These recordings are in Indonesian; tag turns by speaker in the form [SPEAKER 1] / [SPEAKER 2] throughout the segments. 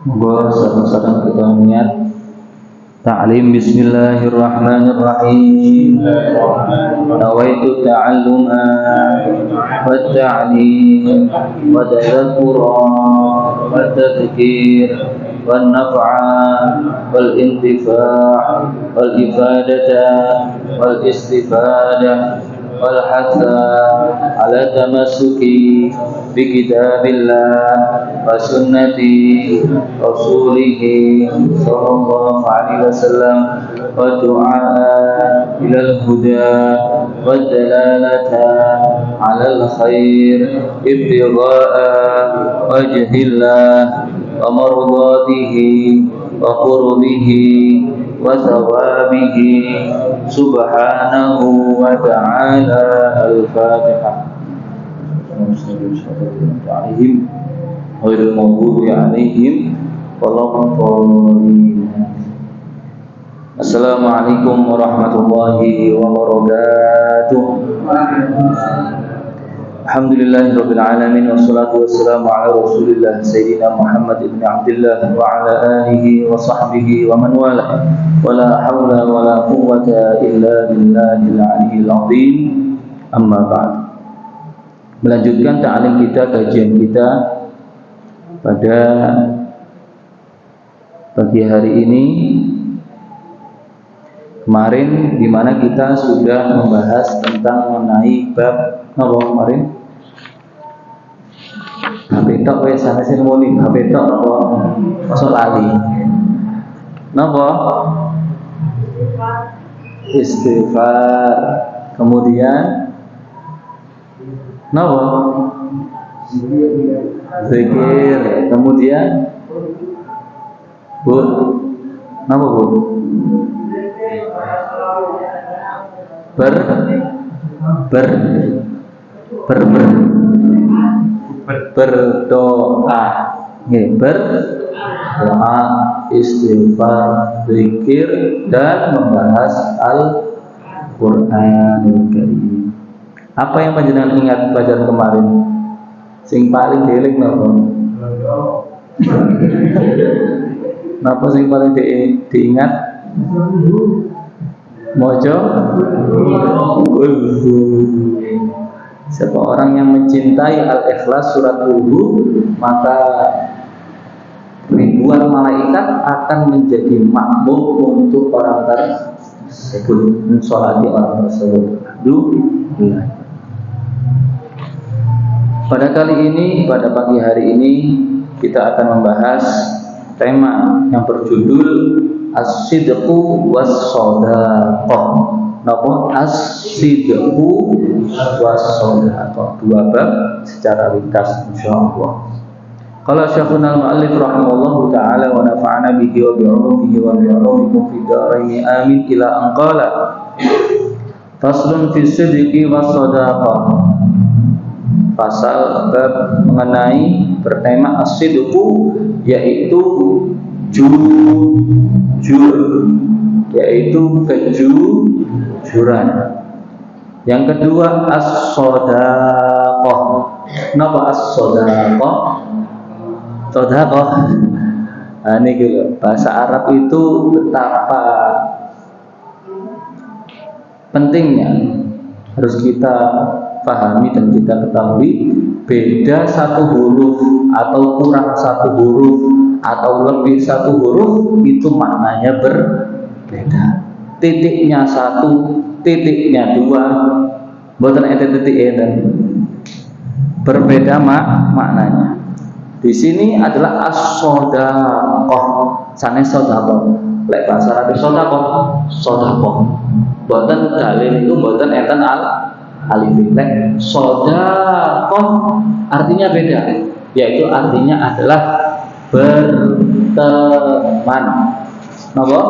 [SPEAKER 1] Moga sareng-sareng kita niat ta'lim. Bismillahirrahmanirrahim. Nawaitu ta'alluma wa ta'lim wa tadhakkura wa tadhkir wa naf'a wal intifa' wal ifadata wal istifadah wal hatha ala tamassuki bi kitabillah wa sunnati rasulih sallallahu alaihi wasallam wa du'a ila al-huda wa dalalata ala al-khair ibtigha'a wajhillah wa mardatihi wa qurbihi wa thawabihi subhanahu wa ta'ala. Al-Fatihah. Alaihim ghairil maghdubi alaihim waladdallin. Assalamualaikum warahmatullahi wabarakatuh. Alhamdulillahirabbil alamin wassalatu wassalamu ala Rasulillah sayyidina Muhammad ibn Abdullah wa ala alihi wa sahbihi wa man wala. Wala haula wala quwwata illa billahil aliyyil azim. Amma ba'd. Melanjutkan ta'lim kita, kajian kita pada pagi hari ini. Kemarin di mana kita sudah membahas tentang mengenai bab apa kemarin? HP tok wis sanes muni HP tok apa? Masuk lali. Napa? Istighfar. Kemudian napa? Zikir. Kemudian Bu. Napa Bu? Berdoa, berdoa, istighfar, zikir, dan membahas Al-Qur'anul Karim. Apa yang panjenengan ingat bacaan kemarin? Sing paling dieling napa? Napa sing paling diingat? Mojo siapa orang yang mencintai Al-Ikhlas surat Al-Hu, maka ribuan malaikat akan menjadi makmum untuk orang tersebut, mensolati orang tersebut. Pada kali ini, pada pagi hari ini, kita akan membahas tema yang berjudul As-sidqu was-shadaqah. Napa? As-sidqu was-shadaqah. Dua bab secara ringkas insyaallah. Qala Syekhuna al-Mu'allif rahimallahu ta'ala wa nafa'ana bihi wa bi'ulumihi wa bi'ulumikum fid dharain amin ila an qala faslun fi sidqi was-shadaqah. Pasal bab mengenai bertema as-sidqu, yaitu jujur, yaitu kejujuran. Yang kedua as-shadaqah. Napa as-shadaqah? Shadaqah. Nah, ini gitu. Bahasa Arab itu betapa pentingnya harus kita pahami dan kita ketahui. Beda satu huruf atau kurang satu huruf atau lebih satu huruf itu maknanya berbeda. Titiknya satu, titiknya dua, mboten enten titik dan berbeda maknanya. Di sini adalah as-shadaqah, sanes shadaqah. Lek bahasa Arab shadaqah. Mboten dalil itu mboten enten alif. Lek shadaqah artinya beda, yaitu artinya adalah berteman. Napa?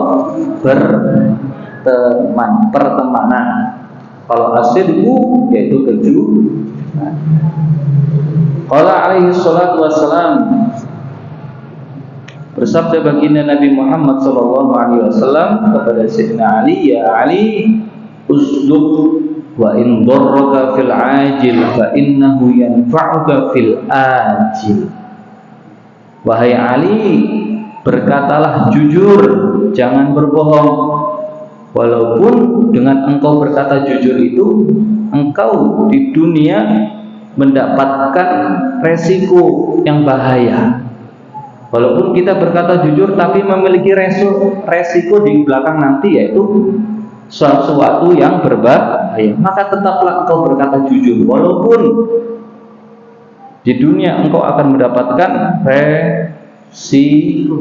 [SPEAKER 1] Berteman, pertemanan. Kalau as-sidqu yaitu kejujuran. Qala alaihi salatu wassalam, bersabda baginda Nabi Muhammad sallallahu alaihi wasallam kepada Sayyidina Ali, ya Ali, usduq wa in darraka fil ajil fa innahu yanfa'uka fil ajil Wahai Ali, berkatalah jujur, jangan berbohong. Walaupun dengan engkau berkata jujur itu, engkau di dunia mendapatkan resiko yang bahaya. Walaupun kita berkata jujur tapi memiliki resiko di belakang nanti, yaitu sesuatu yang berbahaya, maka tetaplah engkau berkata jujur. Walaupun di dunia engkau akan mendapatkan resiko.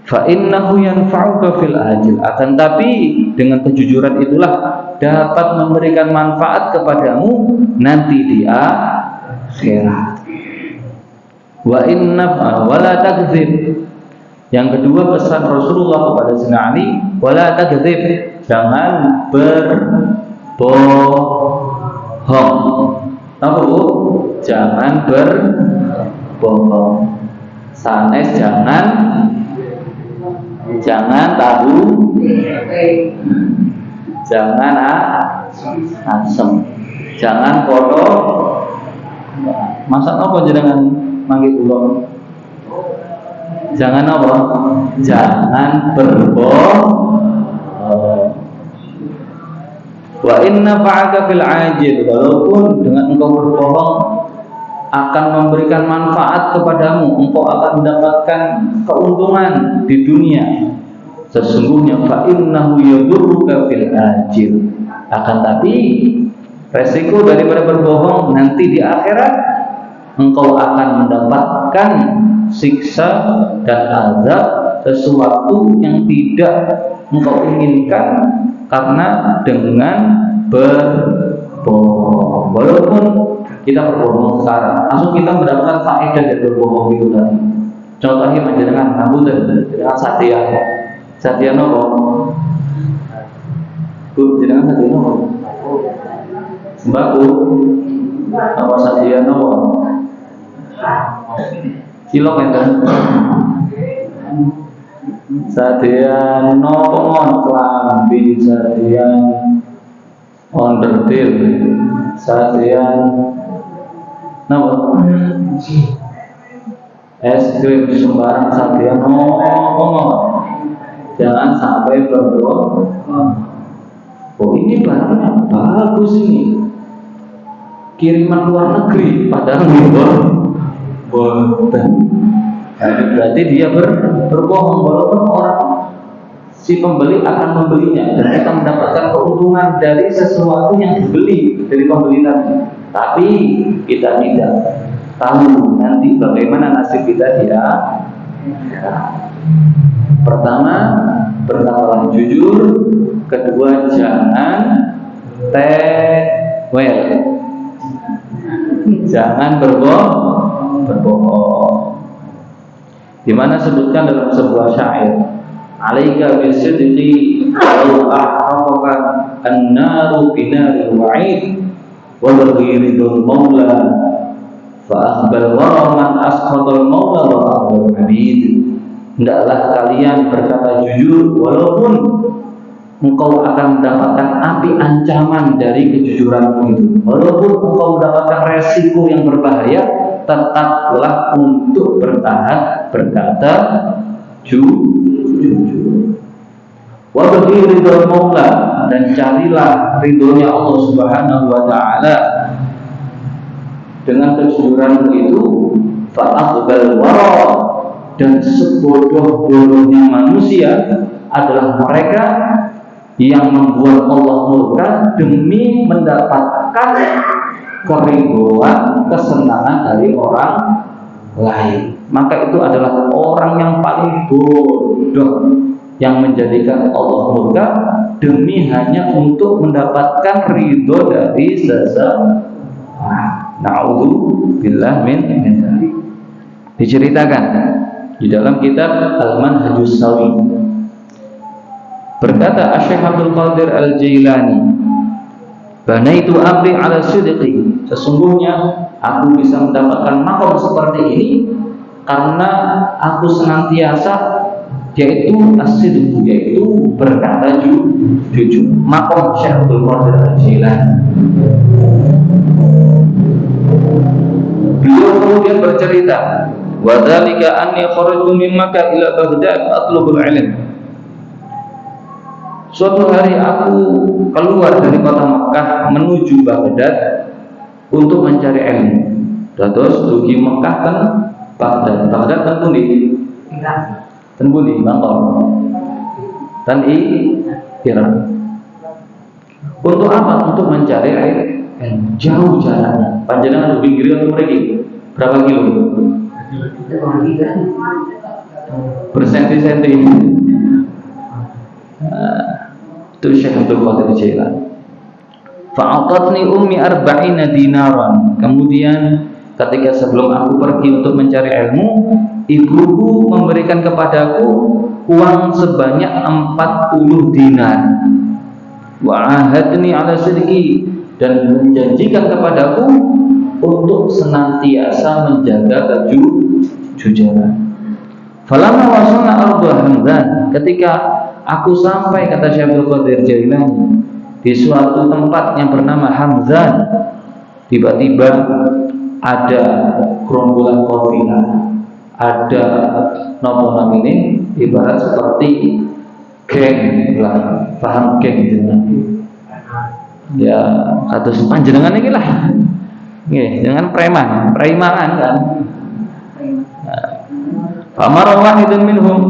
[SPEAKER 1] Fa innahu yanfa'uka fil ajil. Akan tapi dengan kejujuran itulah dapat memberikan manfaat kepadamu nanti di akhirat. Wa inna wala takdzib. Yang kedua pesan Rasulullah kepada Sayyidina Ali, wala takdzib, jangan berbohong. Apa Bu? Jangan berbohong. Sanes jangan tahu, jangan asem, jangan kotor. Masak apa jenengan manggil kula? Jangan apa? Jangan berbohong. Wa inna fa'aka fil ajil, walaupun dengan engkau berbohong akan memberikan manfaat kepadamu, engkau akan mendapatkan keuntungan di dunia. Sesungguhnya fa innahu yadurruka fil ajil. Akan tapi resiko daripada berbohong nanti di akhirat, engkau akan mendapatkan siksa dan azab, sesuatu yang tidak engkau inginkan karena dengan berbohong. Walaupun kita berbohong sekarang, langsung kita mendapatkan faedah dari berbohong itu tadi. Contohnya dengan kamu dengan Satya nopo. Bu, dengan Satya nopo. Sembako. Apa Satya nopo? Cilok enten. Satya nopo klambi, Satya onderdil, Satya nopo? Es krim sembarang Satya nopo. Jangan sampai berbohong. Oh, ini barangnya bagus ini, kiriman luar negeri, padahal boten. Berarti dia berbohong. Walaupun orang si pembeli akan membelinya dan kita mendapatkan keuntungan dari sesuatu yang dibeli dari pembeli tadi, tapi kita tidak tahu nanti bagaimana nasib kita dia. Pertama, berkatalah jujur. Kedua, jangan tewel, jangan berbohong. Di mana sebutkan dalam sebuah syair, alaika bisidqi walau ahraqaka an-naru binaril wa'id wa ridul maula fa akhbal waraman asqatal maula wa akhbal hamid. Hendaklah kalian berkata jujur walaupun engkau akan mendapatkan api ancaman dari kejujuranmu itu. Walaupun engkau mendapatkan resiko yang berbahaya, tetaplah untuk bertahan berkata jujur. Wa bagi ridho maula, dan carilah ridhonya Allah Subhanahu wa taala. Dengan kejujuranmu itu fa aqbal wara, dan sebodoh-bodohnya manusia adalah mereka yang membuat Allah murka demi mendapatkan keridhaan, kesenangan dari orang lain. Maka itu adalah orang yang paling bodoh yang menjadikan Allah murka demi hanya untuk mendapatkan ridho dari seseorang. Na'udzubillah min dzalik. Diceritakan di dalam kitab Al-Manhajus Sawi, berkata Syekh Abdul Qadir Al-Jailani, banaitu amri ala sidqi, sesungguhnya aku bisa mendapatkan makom seperti ini karena aku senantiasa, yaitu as-sidq, yaitu berkata jujur. Makom Syekh Abdul Qadir Al-Jailani. Beliau kemudian bercerita wa dzalika anni kharajtu min Makkah ila Baghdad atlubul ilm. Suatu hari aku keluar dari kota Mekah menuju Baghdad untuk mencari ilmu. Dados dugi Mekah ten Baghdad. Baghdad ten pundi? Ten pundi? Bangkok. Ten Irak. Untuk apa? Untuk mencari ilmu. Jauh jaraknya. Panjenengan lebih kiri atau mriki? Berapa kilo? Bersenti-senti. Itu Syekh Abdul Qadir Jailani. Fa'atatni ummi arba'ina dinaran. Kemudian ketika sebelum aku pergi untuk mencari ilmu, ibuku memberikan kepadaku uang sebanyak 40 dinar. Wa'ahadni ala sidqi, dan menjanjikan kepadaku untuk senantiasa menjaga kejujuran. Falamma wasalna ardu Hamdan, ketika aku sampai, kata Syekh Abdul Qadir Jailani, di suatu tempat yang bernama Hamzan, tiba-tiba ada gerombolan kafilah, ada nopo namine, ibarat seperti geng lah, paham geng gitu. Ya, kados panjenengan iki lah. Nggih, dengan preman kan. Famara wahidun minhum.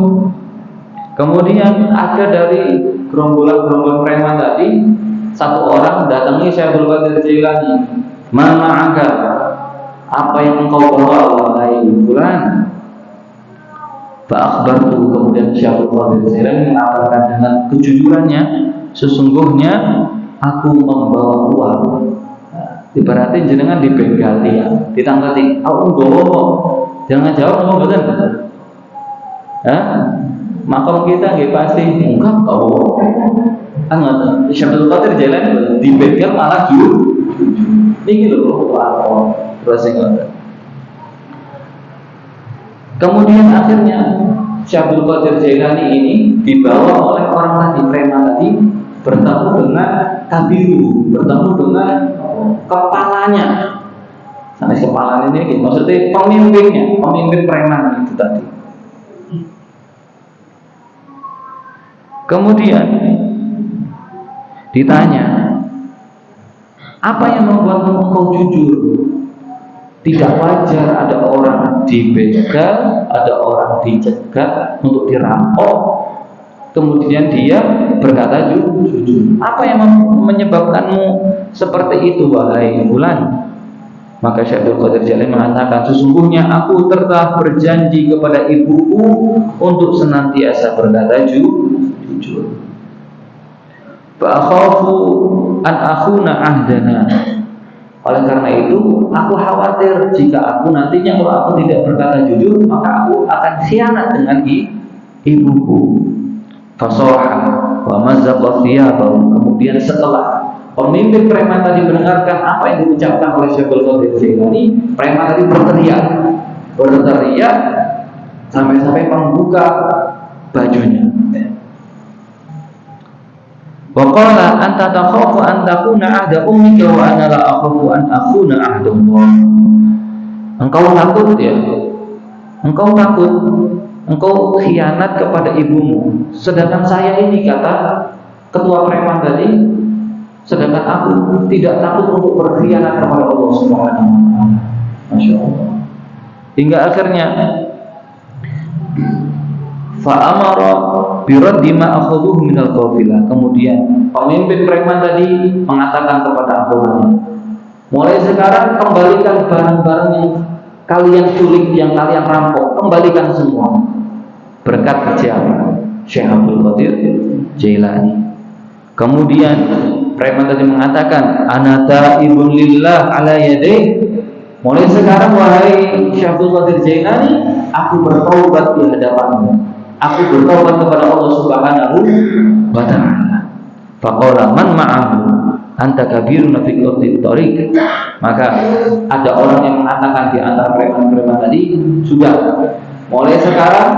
[SPEAKER 1] Kemudian ada dari gerombolan preman tadi, satu orang datangi Syekh Abdul Qadir Jailani. "Ma ma'aka? Apa yang engkau bawa wahai fulan?" Fa akhbartu, kemudian Syekh Abdul Qadir Jailani mengabarkan dengan kejujurannya, "Sesungguhnya aku membawa uang." Ibaratnya jenengan dibegali ya, ditangkati, "Aku nggawa." Jangan jawab ngomong betul. Makom kita nggih pasti enggak tahu. Syekh Abdul Qadir Jailani dibegal malah jujur. Niki lho apa terus ngoten. Kemudian akhirnya Syekh Abdul Qadir Jailani ini dibawa oleh orang tadi, preman tadi, bertemu dengan kabiru, bertemu dengan kepalanya. Sampai kepalanya ini maksudnya pemimpinnya, pemimpin preman itu tadi. Kemudian ditanya, "Apa yang membuatmu engkau jujur? Tidak wajar ada orang dibegal, ada orang dicegat untuk dirampok, kemudian dia berkata jujur. Apa yang menyebabkanmu seperti itu, wahai fulan?" Maka Syekh Abdul Qadir Jailani mengatakan, "Sesungguhnya aku telah berjanji kepada ibuku untuk senantiasa berkata jujur. Fa'akhafu an akhuna ahdana." Oleh karena itu, aku khawatir jika aku nantinya kalau aku tidak berkata jujur, maka aku akan khianat dengan ibuku. Fasoha wa mazzaqa thiyabahu. Kemudian setelah pemimpin preman tadi mendengarkan apa yang diucapkan oleh Syekh Abdul Qadir Jailani, preman tadi berteriak sampai-sampai membuka bajunya. Wa qala anta takhafu an takuna ahda ummika wa ana la akhafu an akuna ahdullah. Engkau takut ya? Engkau khianat kepada ibumu. Sedangkan saya ini, kata ketua preman tadi, sedangkan aku tidak takut untuk berkhianat kepada Allah Subhanahu wa taala. Masya Allah. Hingga akhirnya fa'amara biraddi ma akhadhuhu minal qafilah. Kemudian pemimpin preman tadi mengatakan kepada akhwatnya, "Mulai sekarang kembalikan barang-barang yang kalian culik, yang kalian rampok, kembalikan semua." Berkat kerja Syekh Abdul Qadir Jailani. Kemudian preman tadi mengatakan, "Ana ta'ibun lillah ala yadayk." Mulai sekarang wahai Syekh Abdul Qadir Jailani, aku bertaubat di hadapanmu. Aku bertaubat kepada Allah Subhanahu wa taala. Faqala man ma'ahu anta kabirun fi qat'i thariq. Maka ada orang yang mengatakan di antara preman-preman tadi, "Sudah, mulai sekarang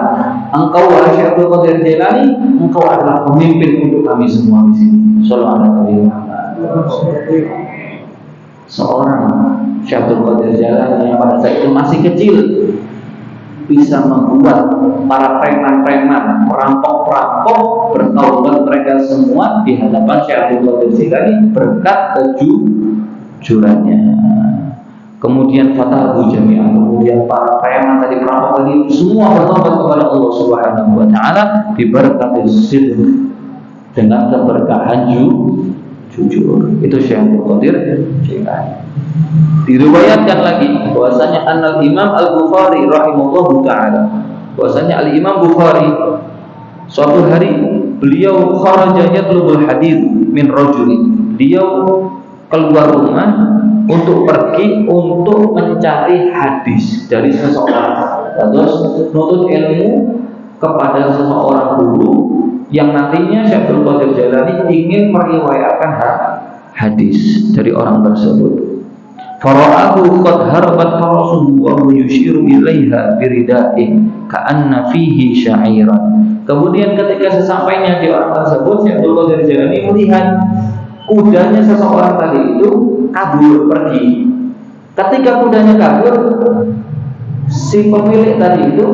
[SPEAKER 1] engkau wahai Syekh Abdul Qadir Jailani, engkau adalah pemimpin untuk kami semua di sini." Sallallahu alaihi wasallam. Seorang Syekh Abdul Qadir Jailani yang pada saat itu masih kecil, bisa membuat para preman-preman, perampok-perampok bertaubat mereka semua di hadapan Syekh Abdul Qadir Jilani berkat kejujurannya. Kemudian fatahu jami'an, kemudian para preman tadi, perampok tadi semua bertobat kepada Allah Subhanahu wa taala diberkati sidq, dengan keberkahan jujur. Itu Syekh Abdul Qadir Jilani. Diriwayatkan lagi bahwasanya Imam Al-Bukhari rahimahullahu taala, bahwasanya Al-Imam Bukhari suatu hari beliau kharaja yatlubul hadits min rajulin. Beliau keluar rumah untuk pergi untuk mencari hadis dari seseorang. Terus menuntut ilmu kepada seseorang guru yang nantinya Syekh Abdul Qadir Jilani ingin meriwayatkan hadis dari orang tersebut. Fara'ahu qad harabat farasun wa yushiru ilaiha birida'in ka'anna fihi sya'iran. Kemudian ketika sesampainya di orang tersebut, Syekh Abdul Qadir Jilani melihat kudanya seseorang tadi itu kabur pergi. Ketika kudanya kabur, si pemilik tadi itu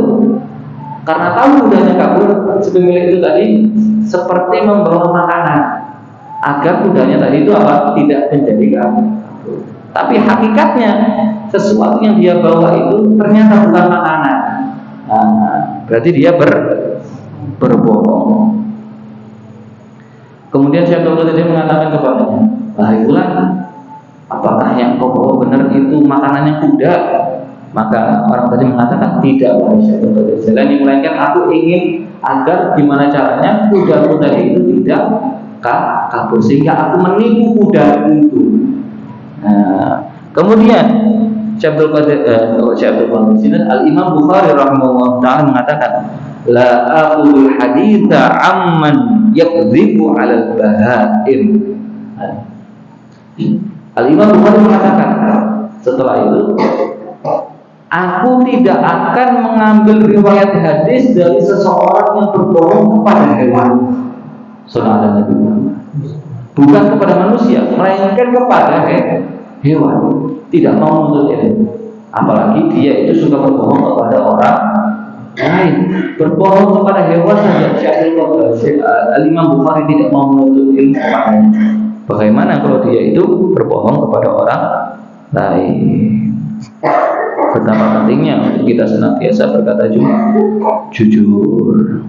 [SPEAKER 1] karena tahu kudanya kabur, si pemilik itu tadi seperti membawa makanan agar kudanya tadi itu tidak menjadi kabur. Tapi hakikatnya sesuatu yang dia bawa itu ternyata bukan makanan. Berarti dia berbohong. Kemudian Syekh Abdul Qadir mengatakan kepadanya, "Wahai fulan, apakah yang kau bawa benar itu makanannya kuda?" Maka orang tadi mengatakan, "Tidak, wahai Syekh Abdul Qadir Jilani, melainkan aku ingin agar gimana caranya kuda-kuda itu tidak kabur sehingga aku menipu kuda itu." Kemudian Syekh Abdul Qadir Al-Imam Bukhari rahimahullah ta'ala mengatakan, "La aqul haditha amman yakdzibu 'alal bahaim." Al-Imam Bukhari mengatakan setelah itu, aku tidak akan mengambil riwayat hadis dari seseorang yang berbohong kepada hewan. Saudara Nabi Muhammad, bukan kepada manusia, melainkan kepada hewan. Tidak mau menuntut ilmu, apalagi dia itu suka berbohong kepada orang lain. Berbohong kepada hewan saja Syekh Al-Imam Bukhari tidak mau menuntut ilmu kepadanya. Bagaimana kalau dia itu berbohong kepada orang lain? Betapa pentingnya untuk kita senantiasa berkata jujur.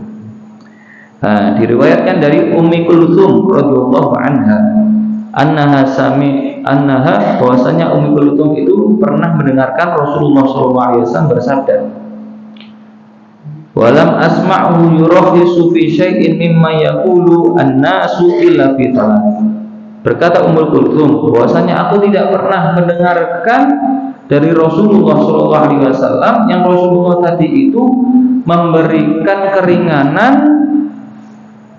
[SPEAKER 1] Diriwayatkan dari Ummi Kulthum radhiyallahu anha bahwasanya Ummi Kulthum itu pernah mendengarkan Rasulullah SAW bersabda, "Walam asma'hu yurakhisu fi syai'in mimma yaqulu an-nasu illa fi thalath." Berkata Ummu Kulthum bahwasanya aku tidak pernah mendengarkan dari Rasulullah SAW yang Rasulullah tadi itu memberikan keringanan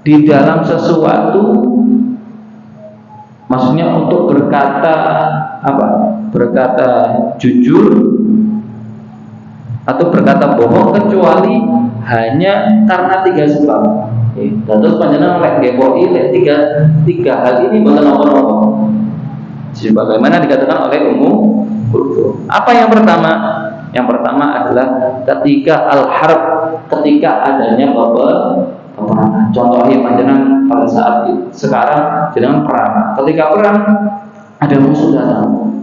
[SPEAKER 1] di dalam sesuatu, maksudnya untuk berkata berkata jujur atau berkata bohong kecuali hanya karena 3 sebab. Terus panjenengan lek ngepoki lek tiga hal ini bukan apa-apa. Sebagaimana dikatakan oleh Ummu Kulthum. Apa yang pertama? Yang pertama adalah ketika al-harb, ketika adanya peperangan. Contohnya panjenengan pada saat sekarang jenengan perang. Ketika perang ada musuh datang.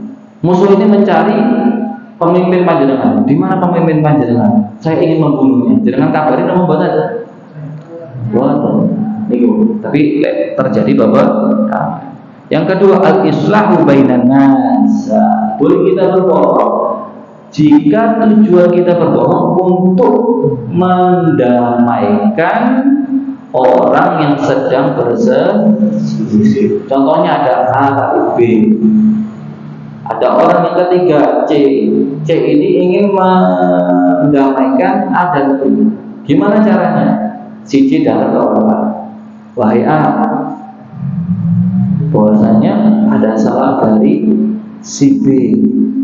[SPEAKER 1] Musuh ini mencari pemimpin panjenengan. Di mana pemimpin panjenengan? Saya ingin membunuhnya. Jenengan kabarin nama mboten aja. Tapi terjadi bahwa yang kedua al-islahu bainan nas. Boleh kita berbohong jika tujuan kita berbohong untuk mendamaikan orang yang sedang berselisih. Contohnya ada A kali B. Ada orang yang ketiga C. C ini ingin mendamaikan A dan B. Gimana caranya? Si C datang ke orang, "Wahai A, bahwasanya ada salah dari si B.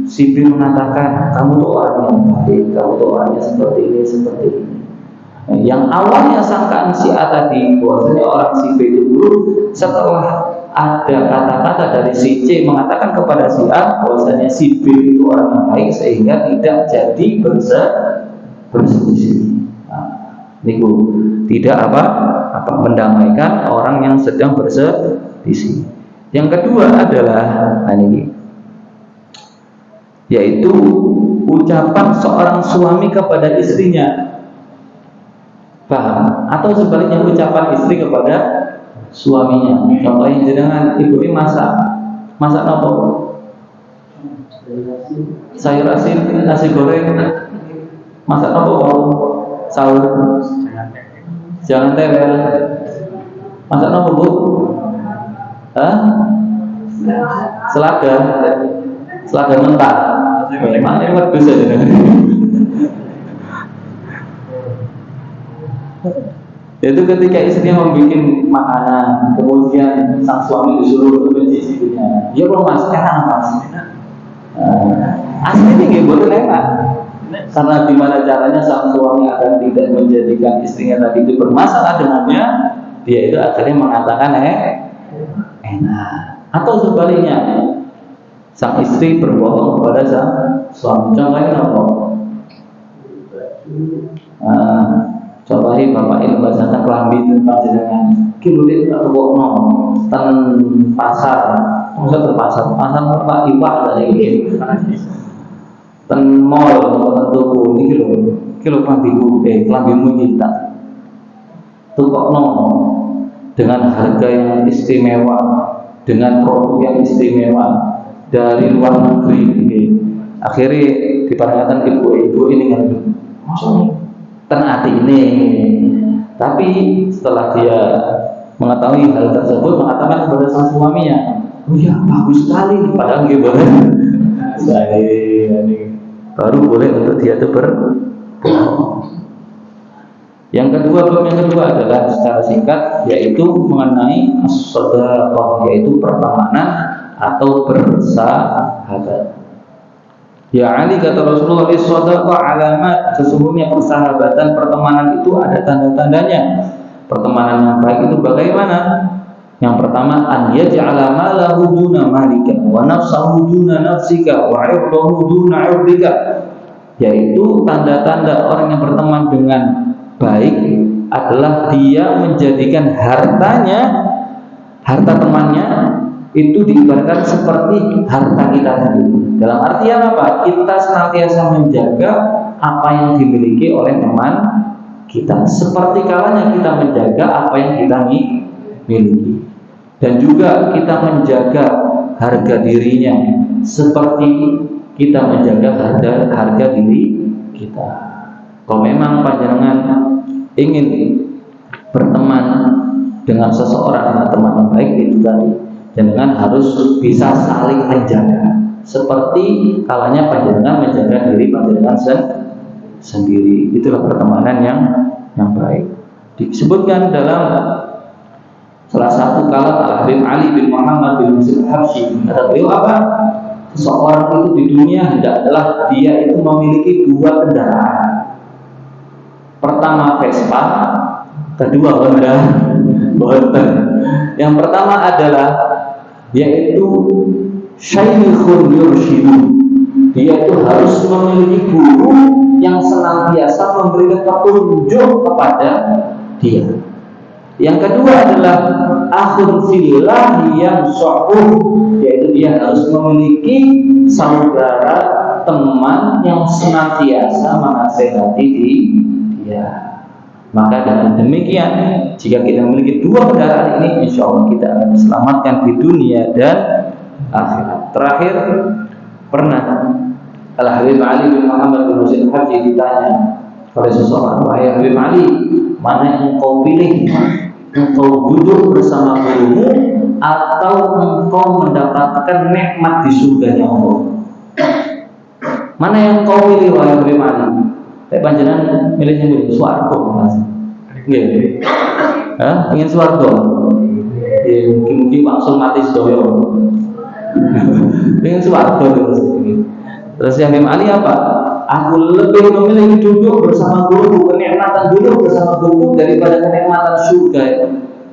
[SPEAKER 1] Si B mengatakan kamu tuh orang yang baik, kamu tuh orangnya seperti ini, seperti ini." Yang awalnya sangkaan si A tadi bahwasanya orang si B itu buruk, setelah ada kata-kata dari si C mengatakan kepada si A bahwasanya si B itu orang yang baik, sehingga tidak jadi berselisih. berselisih. Niku tidak mendamaikan orang yang sedang berselisih. Yang kedua adalah ini, yaitu ucapan seorang suami kepada istrinya, paham? Atau sebaliknya ucapan istri kepada suaminya. Contohnya dengan ibu ini masak apa? Sayur asin, nasi goreng, masak apa? Sahur, jangan tewel. Masak apa, Bu? Selada mentah. Memang ini wedhus aja. Yaitu ketika istrinya membuat makanan, kemudian sang suami disuruh mencicipinya. Dia belum masak, Mas. Aslinya nggih mboten enak. Karena gimana caranya sang suami akan tidak menjadikan istrinya tadi itu bermasalah dengannya, dia itu akhirnya mengatakan enak. Atau sebaliknya, sang istri berbohong kepada sang suami. Contohnya apa? Contohnya bapak ini membacakan kelambi tentang jenengan. Kilulit tak tebokno ten pasar, maksud pasar Pak Iwak tadi ini. Ten mall ten toko ini kilo kelambimu kita tukokno dengan harga yang istimewa, dengan produk yang istimewa dari luar negeri. Akhirnya diperhatikan ibu ini kan, maksudnya tenati ini. Tapi setelah dia mengetahui hal tersebut, mengatakan kepada sang suaminya, oh ya bagus sekali, padahal gimana? Baru boleh untuk dia itu berbohong. Yang kedua adalah secara singkat, yaitu mengenai as-shadaqah, yaitu pertemanan atau bersahabat. Ya Ali, kata Rasulullah, as-shadaqah alamat, sesungguhnya persahabatan, pertemanan itu ada tanda-tandanya. Pertemanan yang baik itu bagaimana? Yang pertama, an yaj'ala malahu duna malika wa nafsahu duna nafsika wa 'irdahu duna 'irdika. Yaitu tanda-tanda orang yang berteman dengan baik adalah dia menjadikan harta temannya itu diibaratkan seperti harta kita sendiri. Dalam artian apa? Kita senantiasa menjaga apa yang dimiliki oleh teman kita, seperti kalanya kita menjaga apa yang kita miliki. Dan juga kita menjaga harga dirinya seperti kita menjaga harga diri kita. Kalau memang panjenengan ingin berteman dengan seseorang, teman yang baik itu tadi, panjenengan harus bisa saling menjaga, seperti kalanya panjenengan menjaga diri panjenengan sendiri. Itulah pertemanan yang baik. Disebutkan dalam salah satu kalam Al-Habib Ali bin Muhammad bin Musa Al-Habsyi, kata beliau apa? Seseorang itu di dunia hendaklah dia itu memiliki dua kendaraan. Pertama Vespa, kedua Honda. Yang pertama adalah yaitu syaikhun yurshidu. Dia itu harus memiliki guru yang senantiasa memberikan petunjuk kepada dia. Yang kedua adalah akhun fillah yang sahih, yaitu dia harus memiliki saudara teman yang senantiasa menasehati dia. Maka dengan demikian, jika kita memiliki dua kendaraan ini, insya Allah kita akan diselamatkan di dunia dan akhirat. Terakhir, pernah Al-Habib Ali bin Muhammad bin Musa Al-Habsyi ditanya oleh seseorang, wahai Habib Ali, mana yang engkau pilih? Engkau duduk bersama gurumu atau engkau mendapatkan nikmat di surganya Allah? Mana yang engkau pilih, wahai Habib Ali? Panjenengan milihnya milih swarga, Mas. Nggih. Ingin swarga. Ya, mungkin langsung mati sedaya. Ingin swarga terus. Terus yang Habib Ali apa? Aku lebih memilih duduk bersama guruku, kenikmatan duduk bersama guruku daripada kenikmatan surga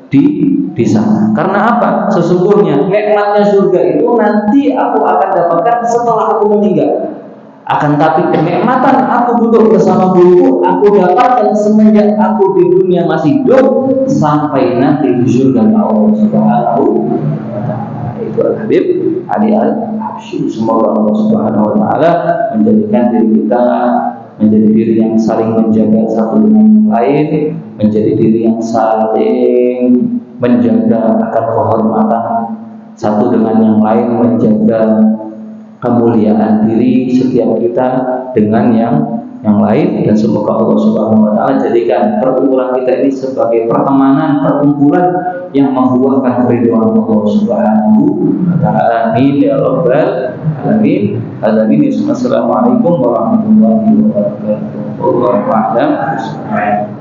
[SPEAKER 1] di sana. Karena apa? Sesungguhnya nikmatnya surga itu nanti aku akan dapatkan setelah aku meninggal. Akan tapi kenikmatan aku duduk bersama guruku aku dapatkan semenjak aku di dunia masih hidup sampai nanti di surga Allah Subhanahu wa taala. Itu Al-Habib Ali Al-Habsyi. Semoga Allah Subhanahu wa taala menjadikan diri kita menjadi diri yang saling menjaga satu dengan yang lain, menjadi diri yang saling menjaga akan kehormatan satu dengan yang lain, menjaga kemuliaan diri setiap kita dengan yang lain, dan semoga Allah Subhanahu wa taala jadikan perkumpulan kita ini sebagai pertemanan, perkumpulan yang membuahkan keridhaan Allah Subhanahu wa taala. Amin ya rabbal alamin. Assalamualaikum warahmatullahi wabarakatuh.